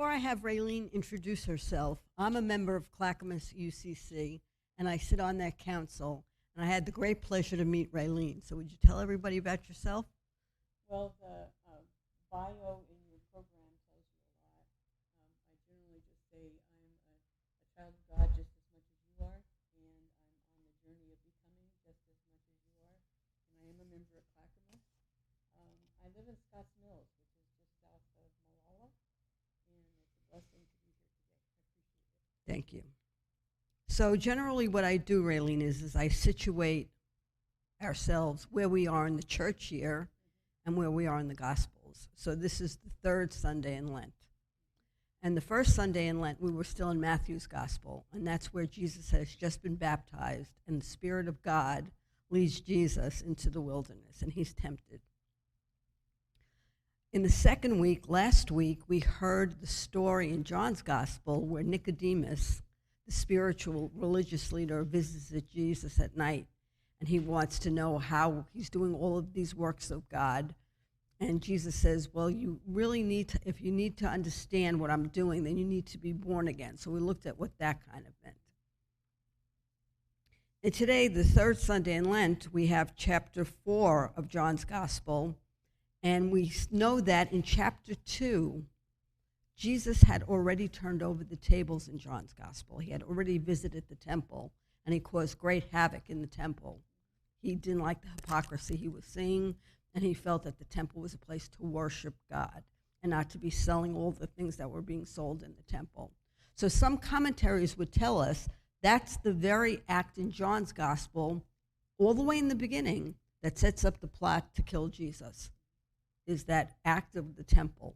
Before I have Raleen introduce herself, I'm a member of Clackamas UCC, and I sit on that council, and I had the great pleasure to meet Raleen. So would you tell everybody about yourself? Well, the bio in your program tells you a lot. I generally just say I'm a child of God just as much as you are, and I'm on the journey of becoming just as much as you are. And I am a member of Clackamas. I live in Scotts Mills, which is just south of Malala, and it's a blessing to be here today. I appreciate it. Thank you. So generally what I do, Raleen, is I situate ourselves where we are in the church year and where we are in the Gospels. So this is the third Sunday in Lent. And the first Sunday in Lent, we were still in Matthew's Gospel, and that's where Jesus has just been baptized, and the Spirit of God leads Jesus into the wilderness, and he's tempted. In the second week, last week, we heard the story in John's Gospel where Nicodemus, the spiritual religious leader, visits Jesus at night, and he wants to know how he's doing all of these works of God. And Jesus says, well, you really need to, if you need to understand what I'm doing, then you need to be born again. So we looked at what that kind of meant. And today, the third Sunday in Lent, we have chapter 4 of John's Gospel, and we know that in chapter 2, Jesus had already turned over the tables in John's Gospel. He had already visited the temple, and he caused great havoc in the temple. He didn't like the hypocrisy he was seeing, and he felt that the temple was a place to worship God and not to be selling all the things that were being sold in the temple. So some commentaries would tell us that's the very act in John's Gospel, all the way in the beginning, that sets up the plot to kill Jesus, is that act of the temple.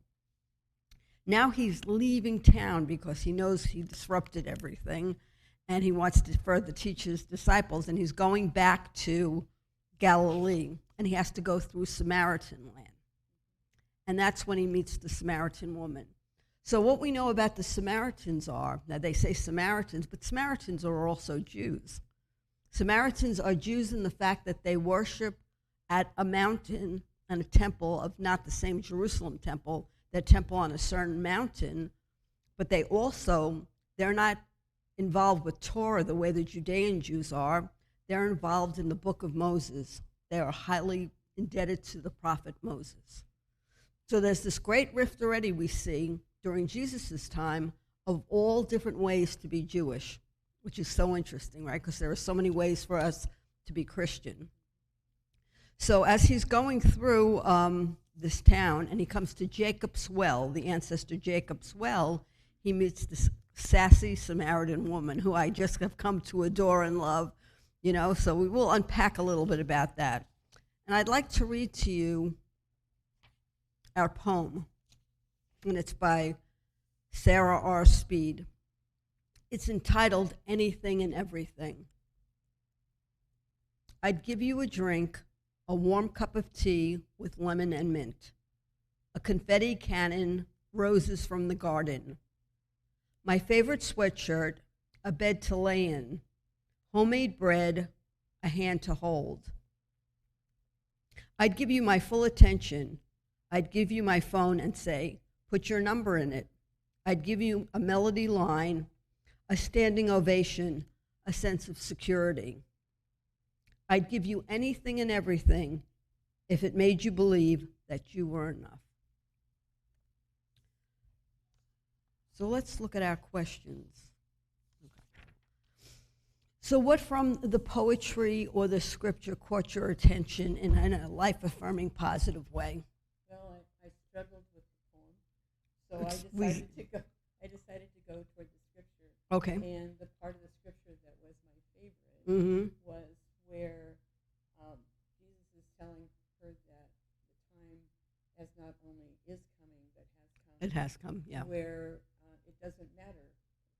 Now he's leaving town because he knows he disrupted everything, and he wants to further teach his disciples, and he's going back to Galilee, and he has to go through Samaritan land. And that's when he meets the Samaritan woman. So what we know about the Samaritans are, now they say Samaritans, but Samaritans are also Jews. Samaritans are Jews in the fact that they worship at a mountain and a temple of not the same Jerusalem temple, their temple on a certain mountain, but they're not involved with Torah the way the Judean Jews are. They're involved in the book of Moses. They are highly indebted to the prophet Moses. So there's this great rift already we see during Jesus' time of all different ways to be Jewish, which is so interesting, right? Because there are so many ways for us to be Christian. So as he's going through this town, and he comes to Jacob's well, the ancestor Jacob's well, he meets this sassy Samaritan woman who I just have come to adore and love, so we will unpack a little bit about that. And I'd like to read to you our poem, and it's by Sarah R. Speed. It's entitled Anything and Everything. I'd give you a drink, a warm cup of tea with lemon and mint, a confetti cannon, roses from the garden, my favorite sweatshirt, a bed to lay in, homemade bread, a hand to hold. I'd give you my full attention. I'd give you my phone and say, put your number in it. I'd give you a melody line, a standing ovation, a sense of security. I'd give you anything and everything if it made you believe that you were enough. So let's look at our questions. So what from the poetry or the scripture caught your attention in a life-affirming, positive way? Well, I struggled with the poem, so I decided to go toward the scripture. Okay. And the part of the scripture that was my favorite was where Jesus is telling her that the time has not only is coming, but has come. It has come, yeah. Where it doesn't matter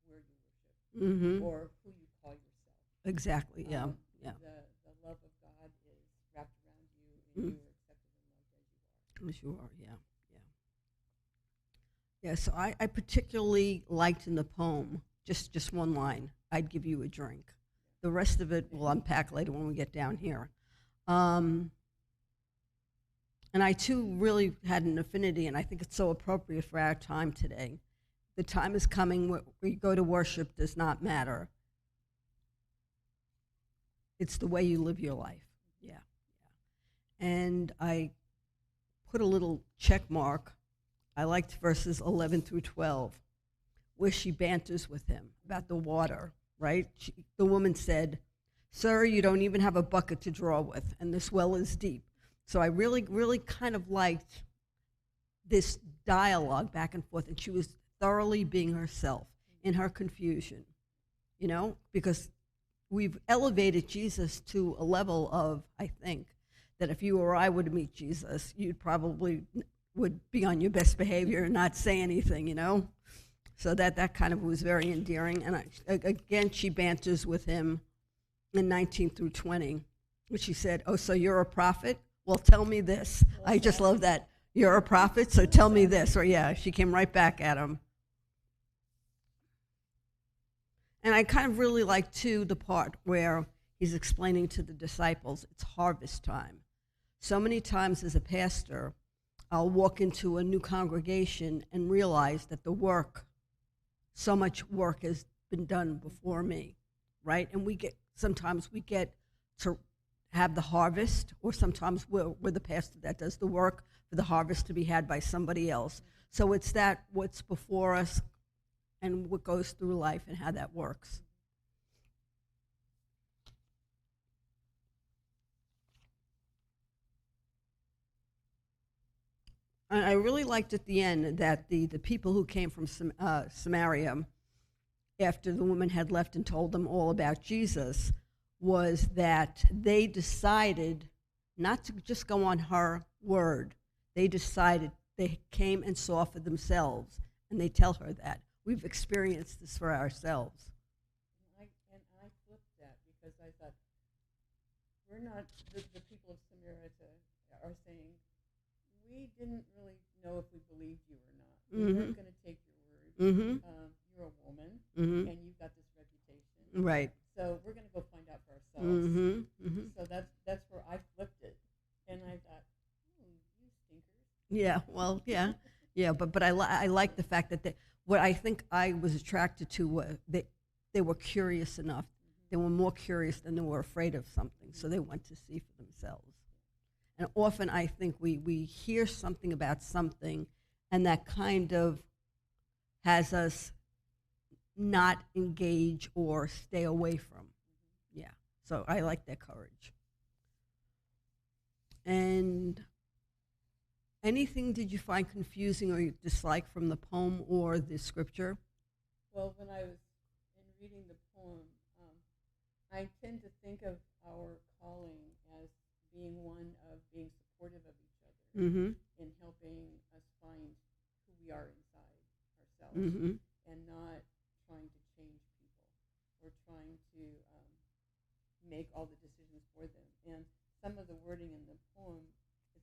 where you worship or who you call yourself. Exactly, yeah. The love of God is wrapped around you, and you are accepted and loved as you are. As you are, yeah. Yeah, so I particularly liked in the poem, just one line, I'd give you a drink. The rest of it we'll unpack later when we get down here. And I, too, really had an affinity, and I think it's so appropriate for our time today, the time is coming where we go to worship does not matter. It's the way you live your life. Yeah. And I put a little check mark. I liked verses 11 through 12, where she banters with him about the water, right? The woman said, "Sir, you don't even have a bucket to draw with, and this well is deep." So I really, really kind of liked this dialogue back and forth, and she was thoroughly being herself in her confusion, because we've elevated Jesus to a level of, I think, that if you or I were to meet Jesus, you'd probably would be on your best behavior and not say anything, So that kind of was very endearing. And again, she banters with him in 19 through 20, which she said, "Oh, so you're a prophet? Well, tell me this." I just love that. "You're a prophet, so tell me this." Or yeah, she came right back at him. And I kind of really like, too, the part where he's explaining to the disciples it's harvest time. So many times as a pastor, I'll walk into a new congregation and realize that so much work has been done before me, right? And sometimes we get to have the harvest, or sometimes we're the pastor that does the work for the harvest to be had by somebody else. So it's what's before us and what goes through life and how that works. And I really liked at the end that the people who came from Samaria, after the woman had left and told them all about Jesus, was that they decided not to just go on her word. They came and saw for themselves, and they tell her that. We've experienced this for ourselves. And I flipped that because I thought, we're not, the people of Samaria are saying, we didn't really know if we believed you or not. We weren't going to take your word. You're a woman, and you've got this reputation. Right. So we're going to go find out for ourselves. So that's where I flipped it. And I thought, you stinkers. Yeah, well, yeah. But I like the fact that what I think I was attracted to was they were curious enough. They were more curious than they were afraid of something, so they went to see for themselves. And often I think we hear something about something, and that kind of has us not engage or stay away from. Yeah, so I like that courage. And anything did you find confusing or you dislike from the poem or the scripture? Well, when I was reading the poem, I tend to think of our calling as being one of being supportive of each other in helping us find who we are inside ourselves, and not trying to change people or trying to make all the decisions for them. And some of the wording in the poem,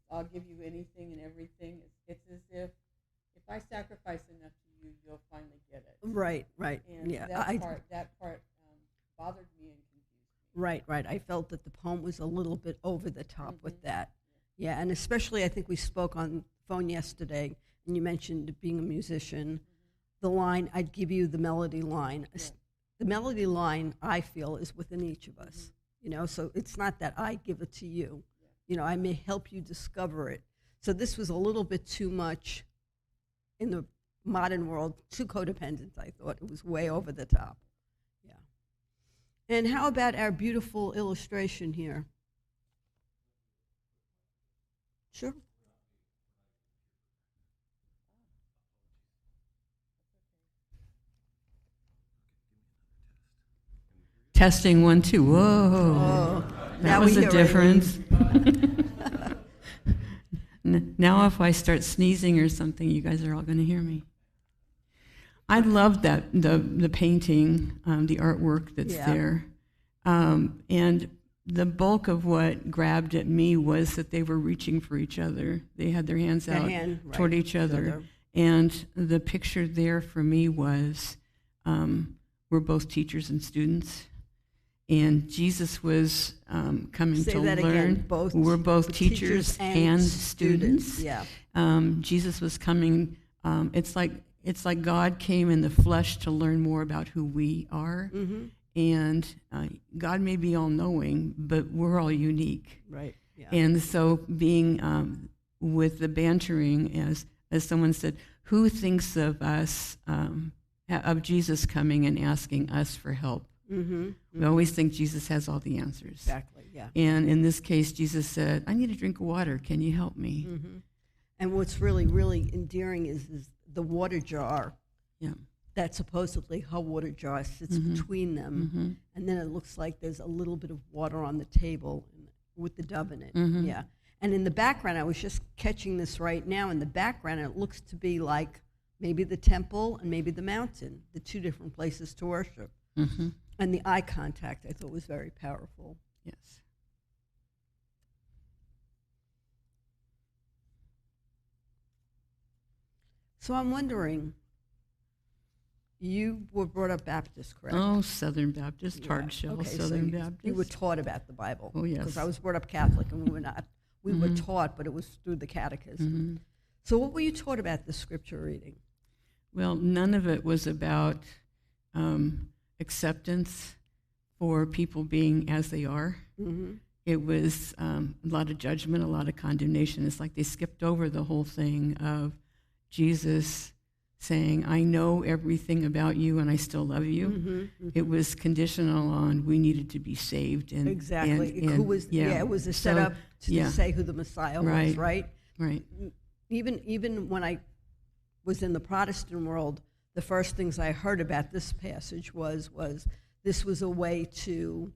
"I'll give you anything and everything," it's as if I sacrifice enough to you, you'll finally get it. Right. And yeah, that part bothered me and confused me. Right. I felt that the poem was a little bit over the top with that. Yeah, and especially I think we spoke on the phone yesterday, and you mentioned being a musician. The line, "I'd give you the melody line." Yeah. The melody line, I feel, is within each of us. So it's not that I give it to you. I may help you discover it. So this was a little bit too much in the modern world, too codependent, I thought. It was way over the top. Yeah. And how about our beautiful illustration here? Sure. Testing 1, 2. Whoa. Oh, That was a difference. Now if I start sneezing or something, you guys are all going to hear me. I love that, the painting, the artwork that's there. And the bulk of what grabbed at me was that they were reaching for each other. They had their hands out toward each other. And the picture there for me was, we're both teachers and students. And Jesus was coming Say to that learn. Again. We're both teachers and students. Yeah. Jesus was coming. It's like it's like God came in the flesh to learn more about who we are. Mm-hmm. And God may be all-knowing, but we're all unique. Right. Yeah. And so being with the bantering, as someone said, who thinks of us, of Jesus coming and asking us for help? Mm-hmm. We always think Jesus has all the answers. Exactly. Yeah. And in this case, Jesus said, I need a drink of water. Can you help me? Mm-hmm. And what's really, really endearing is the water jar. Yeah. That supposedly her water jar sits Mm-hmm. between them, Mm-hmm. and then it looks like there's a little bit of water on the table with the dove in it. Mm-hmm. Yeah. And in the background, I was just catching this right now. In the background, it looks to be like maybe the temple and maybe the mountain, the two different places to worship. Mm-hmm. And the eye contact I thought was very powerful. Yes. So I'm wondering, you were brought up Baptist, correct? Oh, Southern Baptist, Yeah. hard shell, Okay, so Southern you Baptist. were taught about the Bible. Oh, yes. Because I was brought up Catholic and we were not. We were Mhm. taught, but it was through the catechism. Mhm. So what were you taught about the scripture reading? Well, none of it was about acceptance for people being as they are. Mm-hmm. It was a lot of judgment, a lot of condemnation. It's like they skipped over the whole thing of Jesus saying, I know everything about you and I still love you. Mm-hmm. Mm-hmm. It was conditional on we needed to be saved. And Exactly. and- Who was? Yeah, it was a setup to yeah. say who the Messiah was, Right. right? Right. Even when I was in the Protestant world, the first things I heard about this passage was this was a way to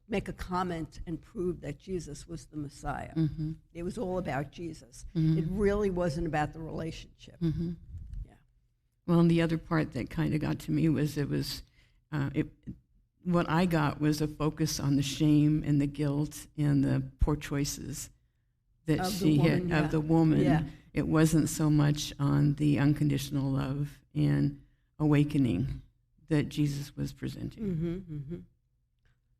make a comment and prove that Jesus was the Messiah. Mm-hmm. It was all about Jesus. Mhm. It really wasn't about the relationship. Mm-hmm. Yeah. Well, and the other part that kind of got to me was what I got was a focus on the shame and the guilt and the poor choices that Of the she woman, had yeah. of the woman. Yeah. It wasn't so much on the unconditional love and awakening that Jesus was presenting. Mm-hmm, mm-hmm.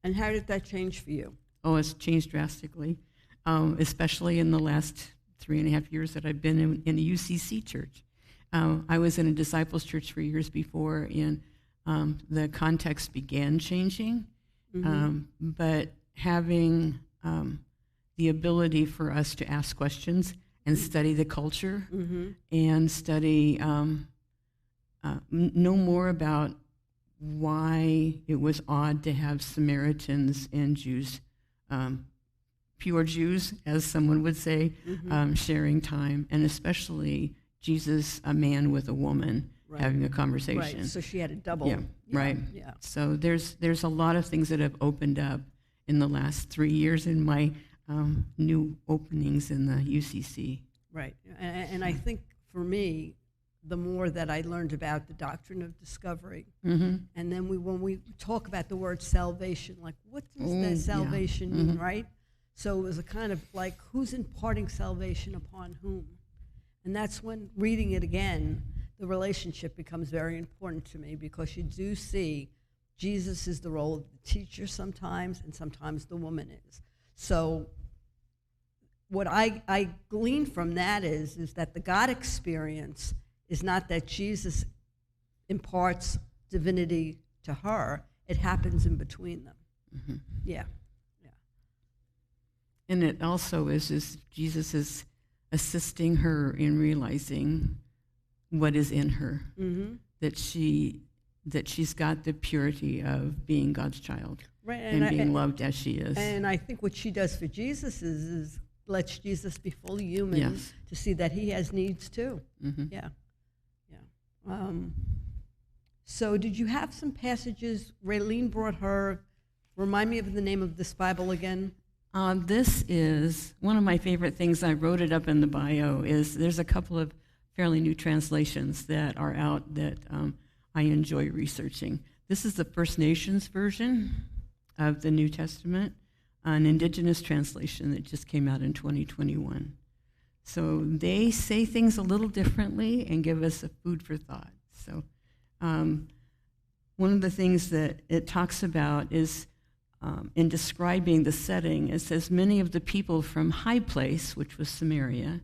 And how did that change for you? Oh, it's changed drastically, especially in the last 3.5 years that I've been in a UCC church. I was in a disciples church for years before, and the context began changing, but having the ability for us to ask questions and study the culture and study, know more about why it was odd to have Samaritans and Jews, pure Jews, as someone would say, sharing time, and especially Jesus, a man with a woman, Right. having a conversation. Right. So she had a double. Yeah, right. Yeah. So there's a lot of things that have opened up in the last 3 years in my new openings in the UCC. Right. And I think for me, the more that I learned about the doctrine of discovery, and then when we talk about the word salvation, like what does Oh, that yeah. salvation mean, right? So it was a kind of like, who's imparting salvation upon whom? And that's when reading it again, the relationship becomes very important to me, because you do see Jesus is the role of the teacher sometimes, and sometimes the woman is. So what I glean from that is that the God experience is not that Jesus imparts divinity to her. It happens in between them. Yeah. Yeah. And it also is Jesus is assisting her in realizing what is in her, that she's got the purity of being God's child, Right. and being loved as she is. And I think what she does for Jesus is lets Jesus be fully human, Yes. to see that he has needs too. Mhm. Yeah. Yeah. So did you have some passages? Raleen brought her. Remind me of the name of this Bible again. This is one of my favorite things. I wrote it up in the bio. Is there's a couple of fairly new translations that are out that I enjoy researching. This is the First Nations version of the New Testament, an indigenous translation that just came out in 2021. So they say things a little differently and give us a food for thought. So one of the things that it talks about is in describing the setting, it says, many of the people from High Place, which was Samaria,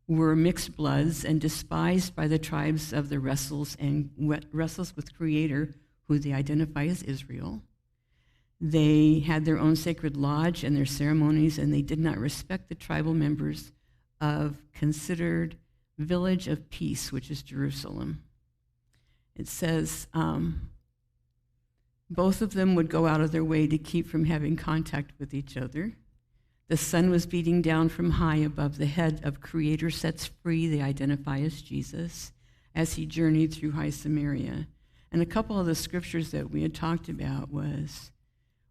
were mixed bloods and despised by the tribes of the wrestles with Creator, who they identify as Israel. They had their own sacred lodge and their ceremonies, and they did not respect the tribal members of considered village of peace, which is Jerusalem. It says both of them would go out of their way to keep from having contact with each other. The sun was beating down from high above the head of Creator sets free, they identify as Jesus, as he journeyed through High Samaria. And a couple of the scriptures that we had talked about was,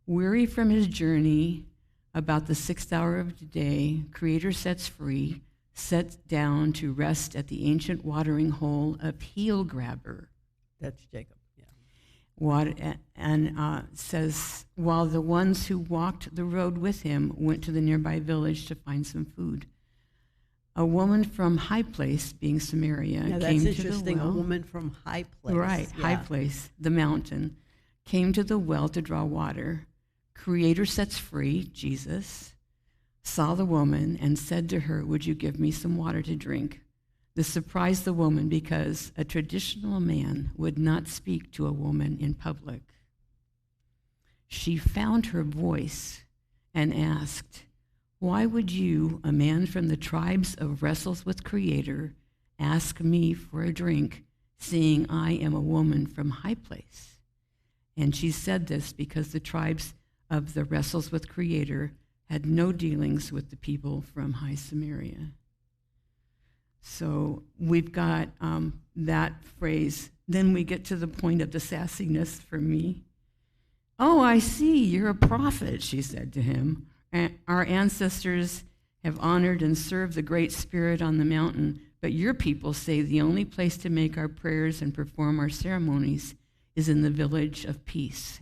weary from his journey, about the 6th hour of the day, Creator sets free, sets down to rest at the ancient watering hole of Heel Grabber. That's Jacob. Says, while the ones who walked the road with him went to the nearby village to find some food. A woman from High Place, being Samaria, Now, came that's to the interesting. well. A woman from High Place. Right, Yeah. High Place, the mountain, came to the well to draw water. Creator sets free, Jesus, saw the woman and said to her, would you give me some water to drink? This surprised the woman because a traditional man would not speak to a woman in public. She found her voice and asked, why would you, a man from the tribes of wrestles with Creator, ask me for a drink, seeing I am a woman from High Place? And she said this because the tribes of the wrestles with Creator had no dealings with the people from High Samaria. So we've got that phrase. Then we get to the point of the sassiness for me. Oh, I see, you're a prophet, she said to him. Our ancestors have honored and served the Great Spirit on the mountain, but your people say the only place to make our prayers and perform our ceremonies is in the village of peace.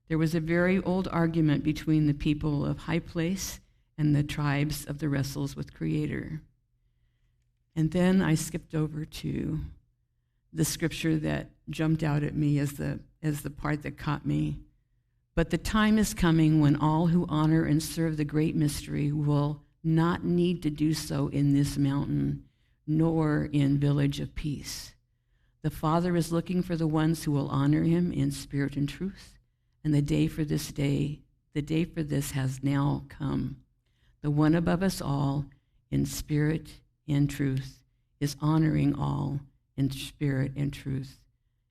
There was a very old argument between the people of High Place and the tribes of the wrestles with Creator. And then I skipped over to the scripture that jumped out at me as the part that caught me. But the time is coming when all who honor and serve the great mystery will not need to do so in this mountain, nor in village of peace. The Father is looking for the ones who will honor him in spirit and truth, and the day for this has now come. The one above us all, in spirit and truth, is honoring all in spirit and truth,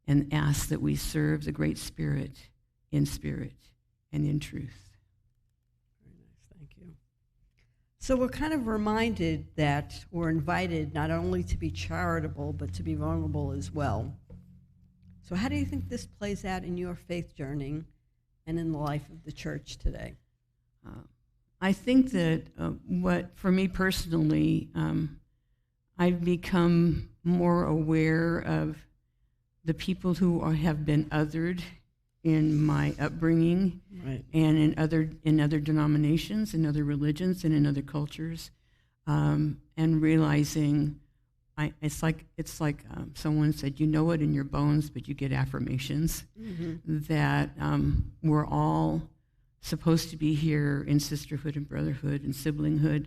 and asks that we serve the Great Spirit in spirit and in truth. Very nice, thank you. So we're kind of reminded that we're invited not only to be charitable, but to be vulnerable as well. So how do you think this plays out in your faith journey and in the life of the church today? I think that for me personally, I've become more aware of the people who have been othered in my upbringing, Right. and in other denominations, in other religions, and in other cultures, and realizing it's like someone said, you know it in your bones, but you get affirmations that we're all supposed to be here in sisterhood and brotherhood and siblinghood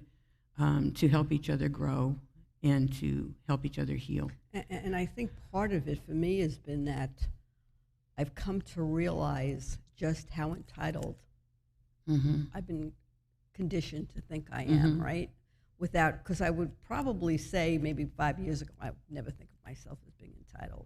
to help each other grow and to help each other heal. And I think part of it for me has been that I've come to realize just how entitled I've been conditioned to think I am, right? Because I would probably say maybe 5 years ago, I would never think of myself as being entitled.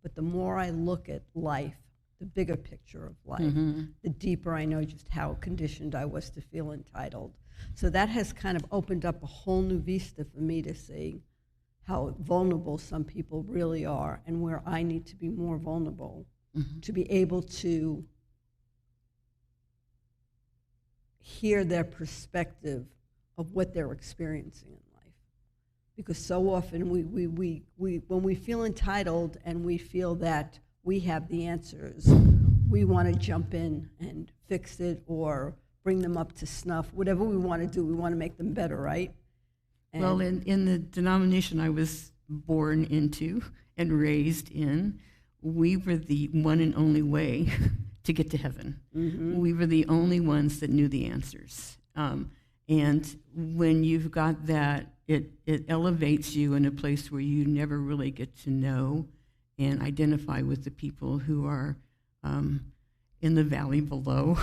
But the more I look at life, the bigger picture of life, the deeper I know just how conditioned I was to feel entitled. So that has kind of opened up a whole new vista for me to see how vulnerable some people really are and where I need to be more vulnerable to be able to hear their perspective of what they're experiencing in life. Because so often we when we feel entitled and we feel that we have the answers, we want to jump in and fix it or bring them up to snuff. Whatever we want to do, we want to make them better, right? And well, in the denomination I was born into and raised in, we were the one and only way to get to heaven. We were the only ones that knew the answers. And when you've got that it elevates you in a place where you never really get to know and identify with the people who are in the valley below,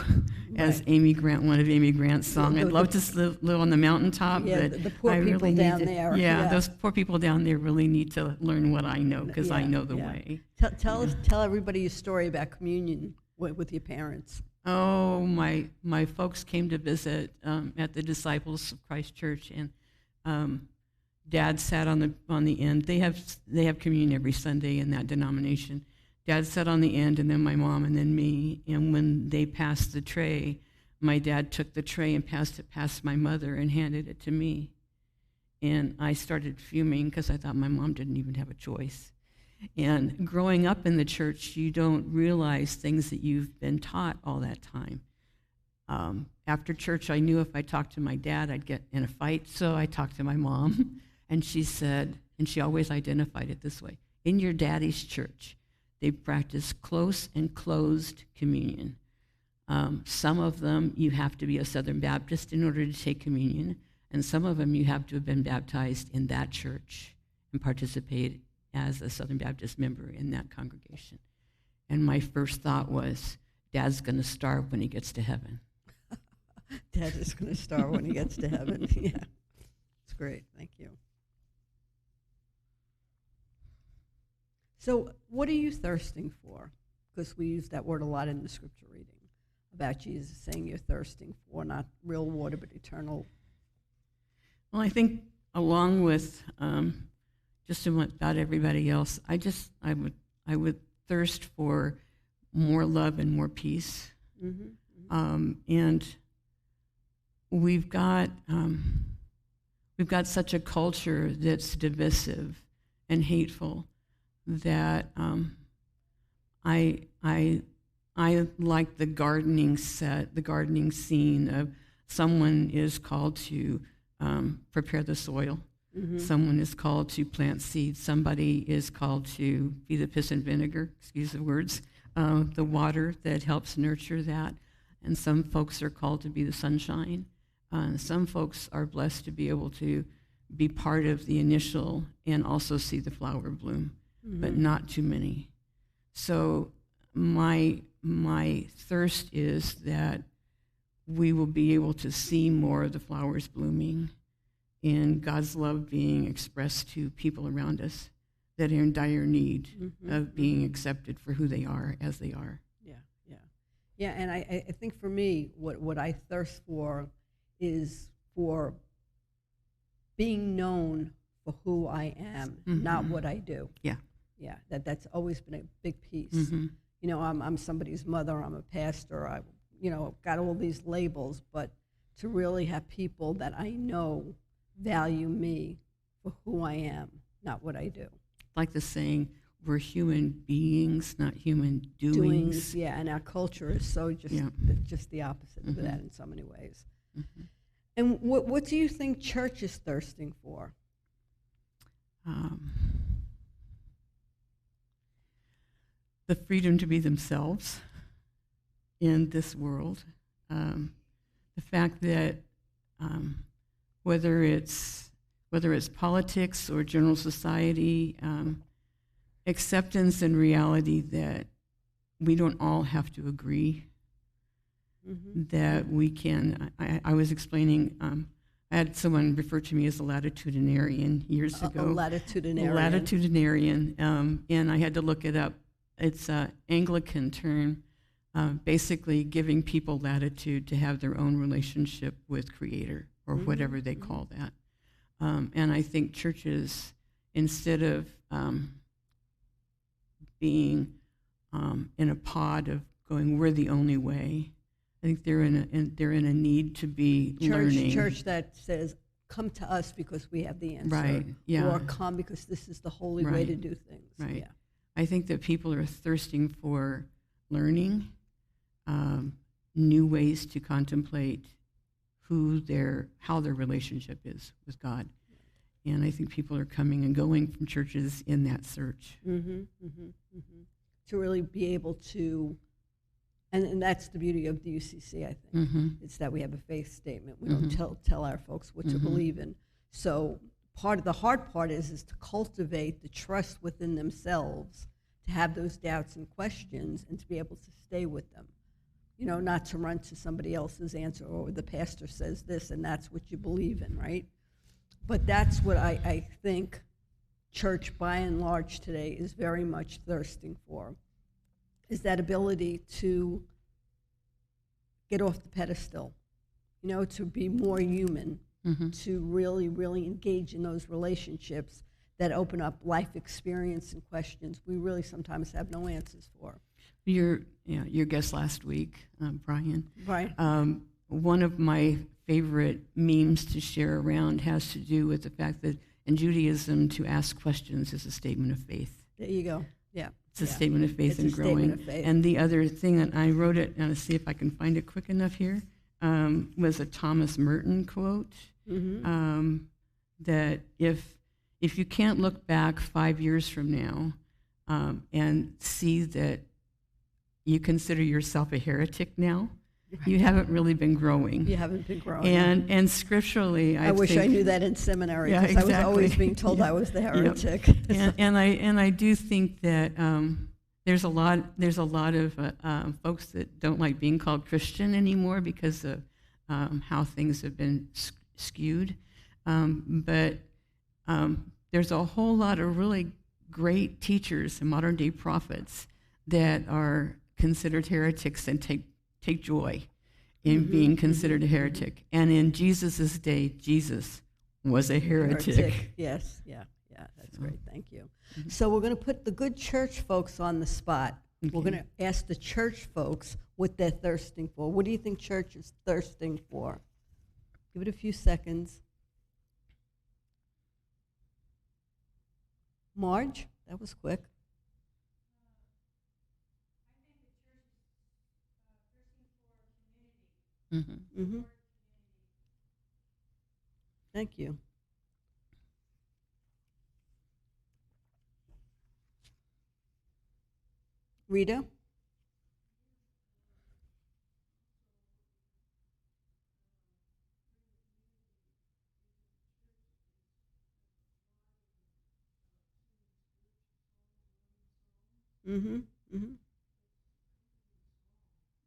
as Amy Grant, one of Amy Grant's song. I'd love to live on the mountaintop, but the poor I people really need down to, there. Yeah, those poor people down there really need to learn what I know, because I know the way. Tell everybody your story about communion with your parents. Oh, my folks came to visit at the Disciples of Christ Church, and Dad sat on the end. They have communion every Sunday in that denomination. Dad sat on the end, and then my mom, and then me. And when they passed the tray, my dad took the tray and passed it past my mother and handed it to me. And I started fuming because I thought my mom didn't even have a choice. And growing up in the church, you don't realize things that you've been taught all that time. After church, I knew if I talked to my dad, I'd get in a fight, so I talked to my mom. And she said, and she always identified it this way, in your daddy's church, they practice close and closed communion. Some of them, you have to be a Southern Baptist in order to take communion, and some of them you have to have been baptized in that church and participate as a Southern Baptist member in that congregation. And my first thought was, Dad's going to starve when he gets to heaven. Dad is going to starve when he gets to heaven. Yeah, it's great. Thank you. So what are you thirsting for? Because we use that word a lot in the scripture reading about Jesus saying you're thirsting for not real water but eternal. Well, I think along with just about everybody else, I would thirst for more love and more peace. And we've got such a culture that's divisive and hateful that I like the gardening scene of someone is called to prepare the soil. Someone is called to plant seeds. Somebody is called to be the piss and vinegar, excuse the words, the water that helps nurture that. And some folks are called to be the sunshine. Some folks are blessed to be able to be part of the initial and also see the flower bloom, but not too many. So my thirst is that we will be able to see more of the flowers blooming and God's love being expressed to people around us that are in dire need of being accepted for who they are as they are. Yeah, and I think for me, what I thirst for is for being known for who I am, not what I do. Yeah, that's always been a big piece. You know, I'm somebody's mother, I'm a pastor, I got all these labels, but to really have people that I know value me for who I am, not what I do. Like the saying, we're human beings, not human doings. Yeah, and our culture is so just the opposite of that in so many ways. And what do you think church is thirsting for? The freedom to be themselves in this world. The fact that whether it's politics or general society, acceptance and reality that we don't all have to agree, that we can. I was explaining, I had someone refer to me as a latitudinarian years ago. A latitudinarian. A latitudinarian, and I had to look it up. It's an Anglican term, basically giving people latitude to have their own relationship with Creator, or whatever they call that. And I think churches, instead of being in a pod of going, we're the only way, I think they're in a need to be learning. Church that says, come to us because we have the answer. Right, yeah. Or come because this is the holy way to do things. Right. Yeah. I think that people are thirsting for learning, new ways to contemplate how their relationship is with God. And I think people are coming and going from churches in that search. To really be able to, and that's the beauty of the UCC, I think. It's that we have a faith statement. We don't tell our folks what to believe in. So part of the hard part is to cultivate the trust within themselves, to have those doubts and questions, and to be able to stay with them. You know, not to run to somebody else's answer, or the pastor says this and that's what you believe in, right? But that's what I think church by and large today is very much thirsting for, is that ability to get off the pedestal, you know, to be more human, to really, really engage in those relationships that open up life experience and questions we really sometimes have no answers for. Your guest last week, Brian. Right. One of my favorite memes to share around has to do with the fact that in Judaism, to ask questions is a statement of faith. There you go. Yeah. It's a statement of faith and growing. Statement of faith. And the other thing that I wrote it, and I'll see if I can find it quick enough here, was a Thomas Merton quote, that if you can't look back 5 years from now and see that you consider yourself a heretic now, you haven't really been growing. You haven't been growing. And scripturally, I wish I knew that in seminary, because I was always being told I was the heretic. Yep. And I do think that there's a lot of folks that don't like being called Christian anymore because of how things have been skewed. But there's a whole lot of really great teachers and modern day prophets that are considered heretics and take joy in being considered a heretic. And in Jesus' day, Jesus was a heretic. Yes, that's great, thank you. So we're going to put the good church folks on the spot. Okay. We're going to ask the church folks what they're thirsting for. What do you think church is thirsting for? Give it a few seconds. Marge, that was quick. Thank you. Rita?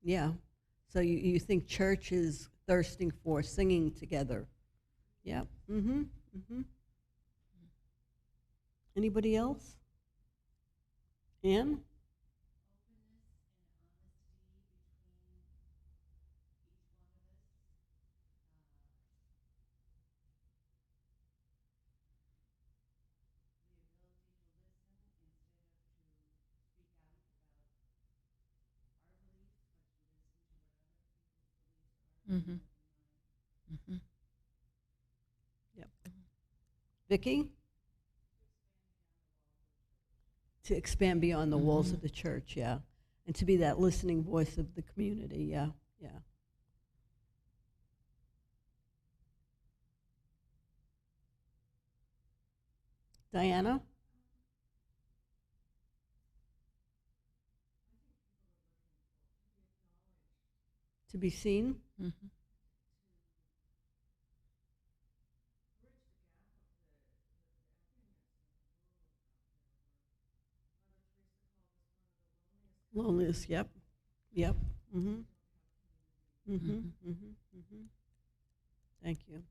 Yeah. So you think church is thirsting for singing together? Yeah. Anybody else? Ann? Yep. Vicki? To expand beyond the walls of the church, yeah. And to be that listening voice of the community, yeah. Diana? To be seen? Loneliness, yep. Thank you.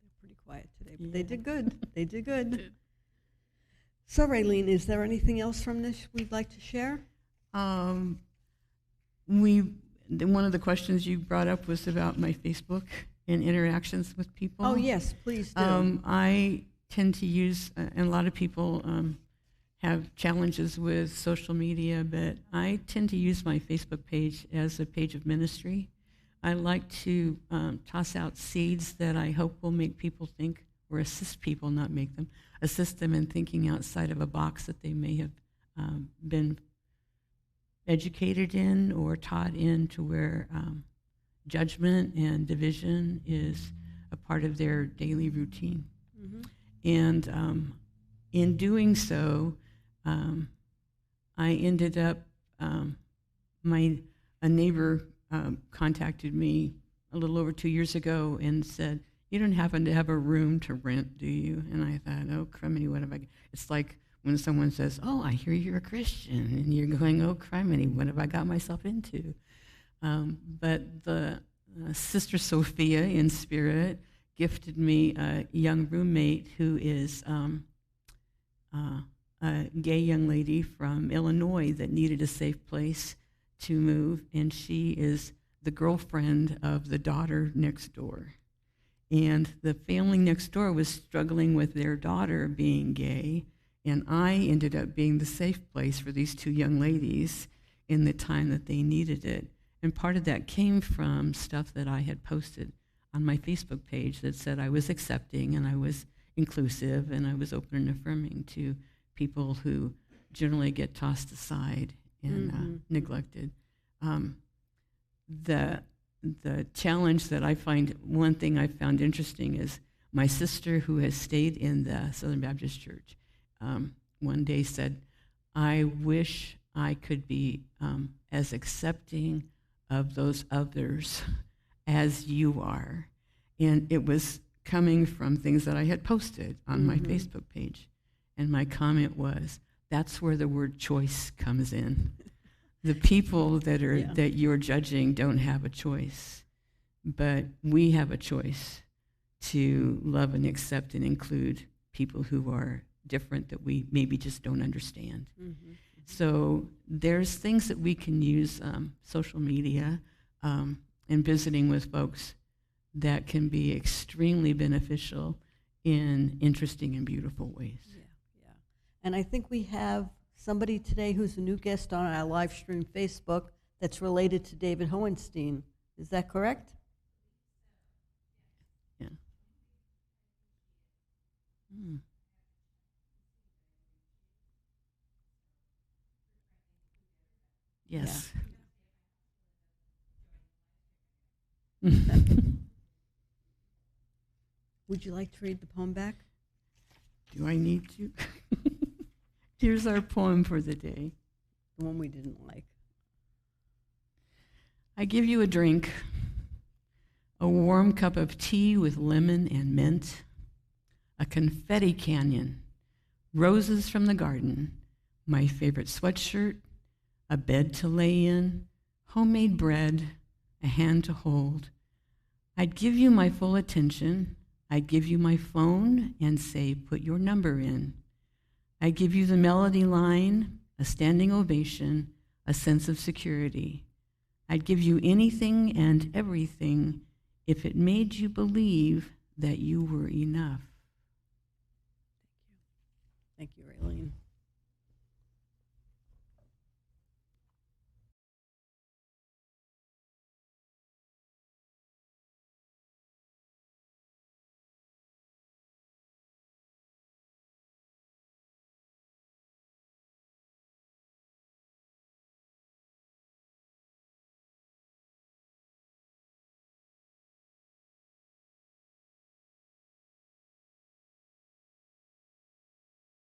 They're pretty quiet today, but they did good. They did good. So, Raleen, is there anything else from this we'd like to share? One of the questions you brought up was about my Facebook and interactions with people. Oh, yes, please do. I tend to use, and a lot of people have challenges with social media, but I tend to use my Facebook page as a page of ministry. I like to toss out seeds that I hope will make people think, or assist people, not make them, assist them in thinking outside of a box that they may have been educated in or taught in, to where judgment and division is a part of their daily routine. And in doing so, I ended up, my a neighbor contacted me a little over 2 years ago and said, "You don't happen to have a room to rent, do you?" And I thought, "Oh, criminy, what have I?" It's like when someone says, "Oh, I hear you're a Christian," and you're going, "Oh, criminy, what have I got myself into?" But the Sister Sophia in spirit gifted me a young roommate who is a gay young lady from Illinois that needed a safe place to move, and she is the girlfriend of the daughter next door. And the family next door was struggling with their daughter being gay, and I ended up being the safe place for these two young ladies in the time that they needed it. And part of that came from stuff that I had posted on my Facebook page that said I was accepting and I was inclusive and I was open and affirming to people who generally get tossed aside and neglected. The challenge that I find, one thing I found interesting is my sister who has stayed in the Southern Baptist Church one day said, "I wish I could be as accepting of those others as you are." And it was coming from things that I had posted on my Facebook page. And my comment was, that's where the word choice comes in. The people that are that you're judging don't have a choice, but we have a choice to love and accept and include people who are different that we maybe just don't understand. So there's things that we can use, social media and visiting with folks that can be extremely beneficial in interesting and beautiful ways. Yeah. And I think we have somebody today who's a new guest on our live stream Facebook that's related to David Hohenstein. Is that correct? Yeah. Yes. Would you like to read the poem back? Do I need to? Here's our poem for the day. The one we didn't like. I give you a drink, a warm cup of tea with lemon and mint, a confetti canyon, roses from the garden, my favorite sweatshirt, a bed to lay in, homemade bread, a hand to hold. I'd give you my full attention. I'd give you my phone and say, put your number in. I'd give you the melody line, a standing ovation, a sense of security. I'd give you anything and everything if it made you believe that you were enough. Thank you, Raleen.